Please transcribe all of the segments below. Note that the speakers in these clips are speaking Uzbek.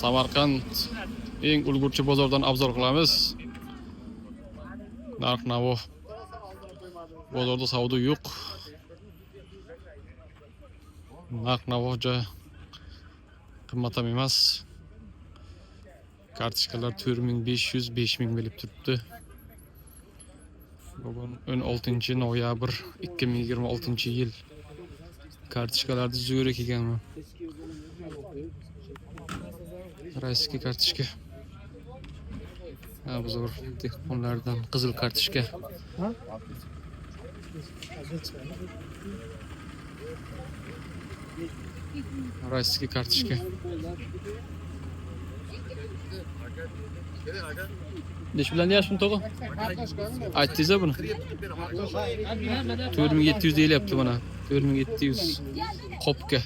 Samarqand eng ulgurji bozordan obzor qilamiz. Narx-navo bozorda savdo yo'q. Narx-navo qimmat ham emas. Kartochkalar 4500 5000 bo'lib turibdi. Bugun 16 noyabr 2026-yil. Kartochkalarda zo'r ekanmi? Rayskiy kartochka. Obzor dehqonlardan qizil kartochka. Rayskiy kartochka. Neç bilan deyapsiz to'g'ri? Aytdingiz buni? 4700 deyilyapti mana. 4700 qopga.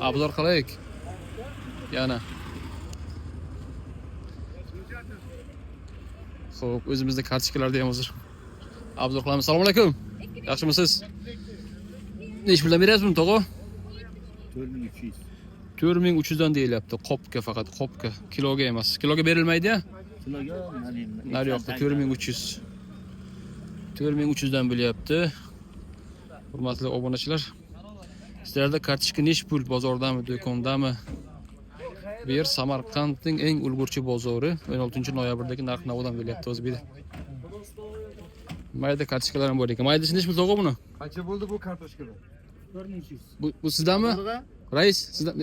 Obzor qilaylik. Yana. Xo'p, o'zimizda kartochkalarda ham hozir obzor qilamiz. Assalomu alaykum. Yaxshimisiz? Neç bilan berasiz buni to'g'ri? 4300. 4300 dan deyilyapti. Qopga faqat qopga. Kiloga emas. Kiloga berilmaydi-ya? Kiloga nari yoqda 4300. 4300 dan bo'lyapti. Hurmatli obunachilar. Sizlarda kartochka nech pul bozordami, do'kondami? Bu yer Samarqandning eng ulgurji bozori 16 noyabrdagi narx-navodan bo'lyapti o'zbekda. Mayda kartochkalar ham bor ekan. Maydasi nech pul to'g'ri buni? Qancha bo'ldi bu kartochkalar? 4200. Bu sizdanmi? Rais, sizdan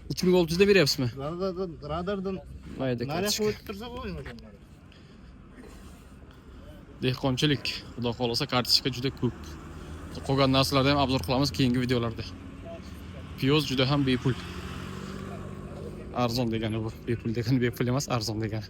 3600 da beryapsizmi? Radardan Mayda kartochka. Dehqonchilik, xudo xolasa kartochka juda ko'p. Qolgan narsalarni ham obzor qilamiz keyingi videolarda. Piyoz juda ham bepul. Arzon degani bu. Bepul degani bepul emas, arzon degani.